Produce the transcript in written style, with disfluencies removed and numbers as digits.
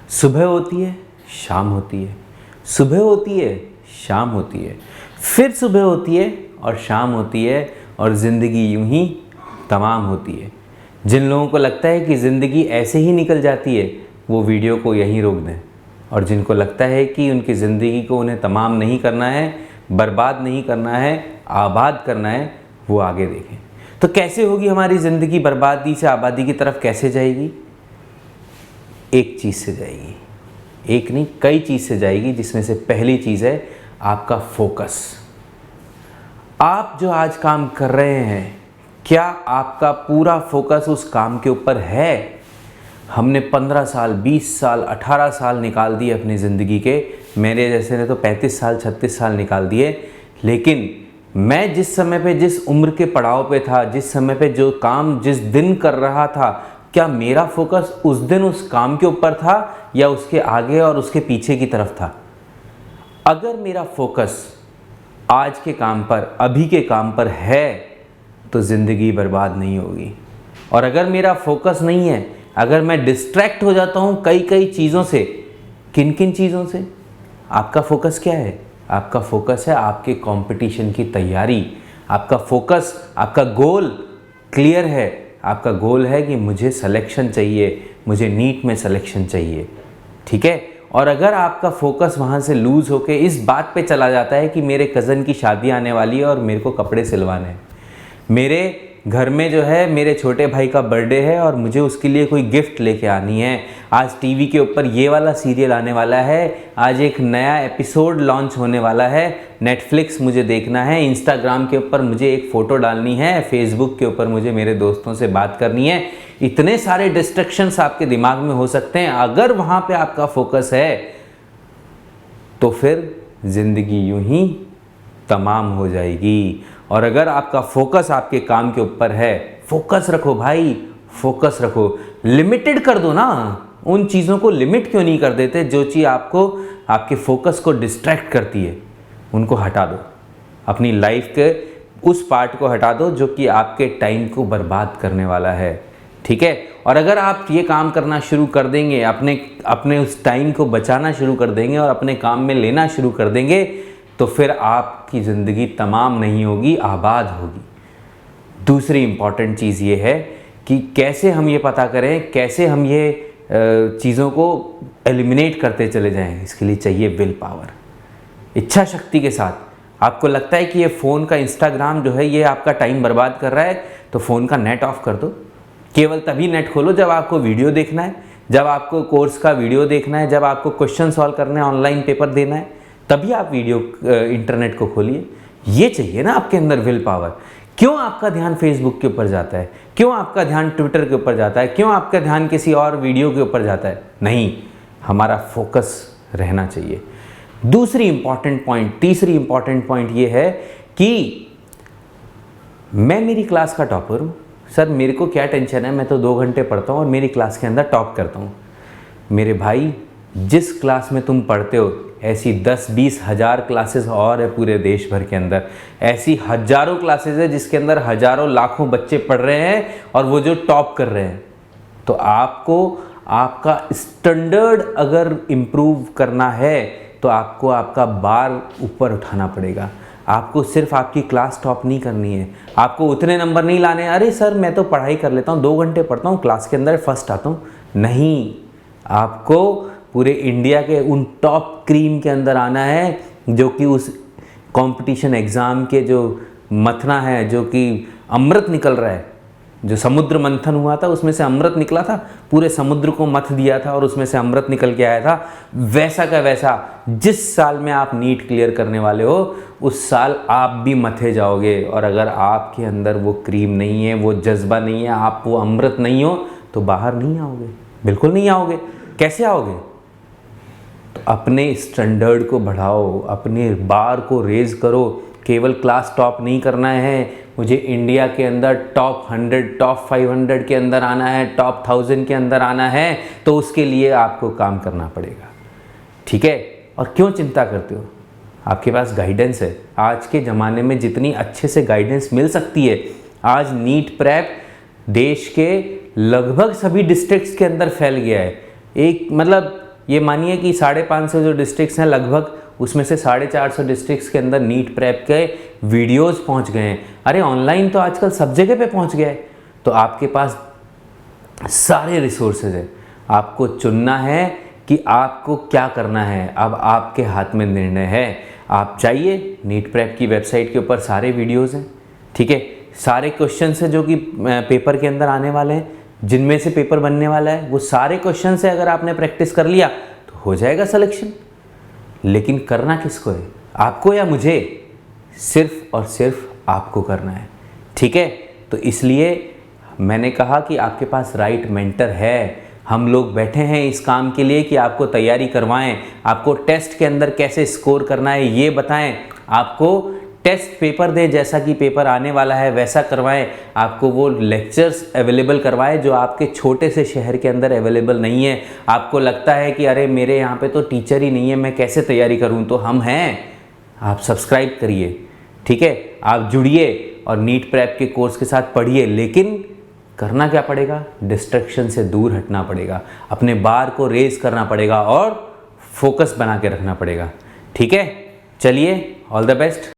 सुबह होती है, शाम होती है, सुबह होती है, शाम होती है, फिर सुबह होती है और शाम होती है और ज़िंदगी यूं ही तमाम होती है। जिन लोगों को लगता है कि ज़िंदगी ऐसे ही निकल जाती है वो वीडियो को यहीं रोक दें, और जिनको लगता है कि उनकी ज़िंदगी को उन्हें तमाम नहीं करना है, बर्बाद नहीं करना है, आबाद करना है, वो आगे देखें। तो कैसे होगी हमारी ज़िंदगी? बर्बादी से आबादी की तरफ कैसे जाएगी? एक चीज़ से जाएगी, एक नहीं कई चीज़ से जाएगी, जिसमें से पहली चीज़ है आपका फोकस। आप जो आज काम कर रहे हैं, क्या आपका पूरा फोकस उस काम के ऊपर है? हमने 15 साल, 20 साल, 18 साल निकाल दिए अपनी ज़िंदगी के, मेरे जैसे ने तो 35 साल, 36 साल निकाल दिए। लेकिन मैं जिस समय पे, जिस उम्र के पड़ाव पे था, जिस समय पे जो काम जिस दिन कर रहा था, क्या मेरा फोकस उस दिन उस काम के ऊपर था या उसके आगे और उसके पीछे की तरफ था? अगर मेरा फोकस आज के काम पर, अभी के काम पर है, तो ज़िंदगी बर्बाद नहीं होगी। और अगर मेरा फोकस नहीं है, अगर मैं डिस्ट्रैक्ट हो जाता हूँ कई कई चीज़ों से, किन किन चीज़ों से? आपका फोकस क्या है? आपका फोकस है आपके कंपटीशन की तैयारी। आपका फोकस, आपका गोल क्लियर है। आपका गोल है कि मुझे सिलेक्शन चाहिए, मुझे नीट में सिलेक्शन चाहिए, ठीक है? और अगर आपका फोकस वहाँ से लूज़ होके इस बात पे चला जाता है कि मेरे कज़न की शादी आने वाली है और मेरे को कपड़े सिलवाने हैं, मेरे घर में जो है मेरे छोटे भाई का बर्थडे है और मुझे उसके लिए कोई गिफ्ट लेके आनी है, आज टीवी के ऊपर ये वाला सीरियल आने वाला है, आज एक नया एपिसोड लॉन्च होने वाला है, नेटफ्लिक्स मुझे देखना है, इंस्टाग्राम के ऊपर मुझे एक फ़ोटो डालनी है, फेसबुक के ऊपर मुझे मेरे दोस्तों से बात करनी है। इतने सारे डिस्ट्रैक्शंस आपके दिमाग में हो सकते हैं। अगर वहाँ पे आपका फोकस है तो फिर ज़िंदगी यूं ही तमाम हो जाएगी। और अगर आपका फोकस आपके काम के ऊपर है, फोकस रखो भाई, फोकस रखो। लिमिटेड कर दो ना, उन चीज़ों को लिमिट क्यों नहीं कर देते जो चीज़ आपको, आपके फोकस को डिस्ट्रैक्ट करती है, उनको हटा दो। अपनी लाइफ के उस पार्ट को हटा दो जो कि आपके टाइम को बर्बाद करने वाला है, ठीक है? और अगर आप ये काम करना शुरू कर देंगे, अपने उस टाइम को बचाना शुरू कर देंगे और अपने काम में लेना शुरू कर देंगे, तो फिर आपकी ज़िंदगी तमाम नहीं होगी, आबाद होगी। दूसरी इम्पॉर्टेंट चीज़ ये है कि कैसे हम ये पता करें, कैसे हम ये चीज़ों को एलिमिनेट करते चले जाएं। इसके लिए चाहिए विल पावर, इच्छा शक्ति के साथ। आपको लगता है कि ये फ़ोन का इंस्टाग्राम जो है ये आपका टाइम बर्बाद कर रहा है, तो फ़ोन का नेट ऑफ कर दो। केवल तभी नेट खोलो जब आपको वीडियो देखना है, जब आपको कोर्स का वीडियो देखना है, जब आपको क्वेश्चन सॉल्व करना है, ऑनलाइन पेपर देना है, तभी आप वीडियो इंटरनेट को खोलिए। ये चाहिए ना आपके अंदर विल पावर। क्यों आपका ध्यान फेसबुक के ऊपर जाता है? क्यों आपका ध्यान ट्विटर के ऊपर जाता है? क्यों आपका ध्यान किसी और वीडियो के ऊपर जाता है? नहीं, हमारा फोकस रहना चाहिए। दूसरी इंपॉर्टेंट पॉइंट, तीसरी इंपॉर्टेंट पॉइंट ये है कि मैं मेरी क्लास का टॉपर हूँ सर, मेरे को क्या टेंशन है, मैं तो 2 घंटे पढ़ता हूँ और मेरी क्लास के अंदर टॉप करता हूँ। मेरे भाई, जिस क्लास में तुम पढ़ते हो ऐसी 10-20 हज़ार क्लासेस और है पूरे देश भर के अंदर। ऐसी हज़ारों क्लासेस है जिसके अंदर हज़ारों लाखों बच्चे पढ़ रहे हैं और वो जो टॉप कर रहे हैं। तो आपको आपका स्टैंडर्ड अगर इम्प्रूव करना है तो आपको आपका बार ऊपर उठाना पड़ेगा। आपको सिर्फ आपकी क्लास टॉप नहीं करनी है, आपको उतने नंबर नहीं लाने, अरे सर मैं तो पढ़ाई कर लेता हूँ, 2 घंटे पढ़ता हूँ, क्लास के अंदर फर्स्ट आता हूँ। नहीं, आपको पूरे इंडिया के उन टॉप क्रीम के अंदर आना है, जो कि उस कंपटीशन एग्ज़ाम के जो मथना है, जो कि अमृत निकल रहा है, जो समुद्र मंथन हुआ था उसमें से अमृत निकला था, पूरे समुद्र को मथ दिया था और उसमें से अमृत निकल के आया था। वैसा का वैसा जिस साल में आप नीट क्लियर करने वाले हो उस साल आप भी मथे जाओगे। और अगर आपके अंदर वो क्रीम नहीं है, वो जज्बा नहीं है, आप वो अमृत नहीं हो, तो बाहर नहीं आओगे, बिल्कुल नहीं आओगे। कैसे आओगे? तो अपने स्टैंडर्ड को बढ़ाओ, अपने बार को रेज करो। केवल क्लास टॉप नहीं करना है, मुझे इंडिया के अंदर टॉप 100, टॉप 500 के अंदर आना है, टॉप 1000 के अंदर आना है, तो उसके लिए आपको काम करना पड़ेगा, ठीक है? और क्यों चिंता करते हो? आपके पास गाइडेंस है। आज के ज़माने में जितनी अच्छे से गाइडेंस मिल सकती है, आज नीट प्रेप देश के लगभग सभी डिस्ट्रिक्ट्स के अंदर फैल गया है। एक मतलब ये मानिए कि 550 जो डिस्ट्रिक्ट्स हैं लगभग, उसमें से 450 डिस्ट्रिक्ट्स के अंदर नीट प्रेप के वीडियोस पहुंच गए हैं। अरे ऑनलाइन तो आजकल सब जगह पे पहुंच गया है। तो आपके पास सारे रिसोर्सेज हैं, आपको चुनना है कि आपको क्या करना है। अब आपके हाथ में निर्णय है। आप चाहिए नीट प्रेप की वेबसाइट के ऊपर सारे वीडियोस हैं, ठीक है, सारे क्वेश्चन हैं जो कि पेपर के अंदर आने वाले हैं, जिनमें से पेपर बनने वाला है, वो सारे क्वेश्चन से अगर आपने प्रैक्टिस कर लिया तो हो जाएगा सिलेक्शन। लेकिन करना किसको है, आपको या मुझे? सिर्फ और सिर्फ आपको करना है, ठीक है। तो इसलिए मैंने कहा कि आपके पास राइट मेंटर है। हम लोग बैठे हैं इस काम के लिए कि आपको तैयारी करवाएं, आपको टेस्ट के अंदर कैसे स्कोर करना है ये बताएं, आपको टेस्ट पेपर दें, जैसा कि पेपर आने वाला है वैसा करवाएं, आपको वो लेक्चर्स अवेलेबल करवाएं जो आपके छोटे से शहर के अंदर अवेलेबल नहीं है। आपको लगता है कि अरे मेरे यहाँ पे तो टीचर ही नहीं है, मैं कैसे तैयारी करूँ? तो हम हैं, आप सब्सक्राइब करिए, ठीक है, आप जुड़िए और नीट प्रेप के कोर्स के साथ पढ़िए। लेकिन करना क्या पड़ेगा? डिस्ट्रैक्शन से दूर हटना पड़ेगा, अपने बार को रेज करना पड़ेगा और फोकस बना के रखना पड़ेगा, ठीक है। चलिए, ऑल द बेस्ट।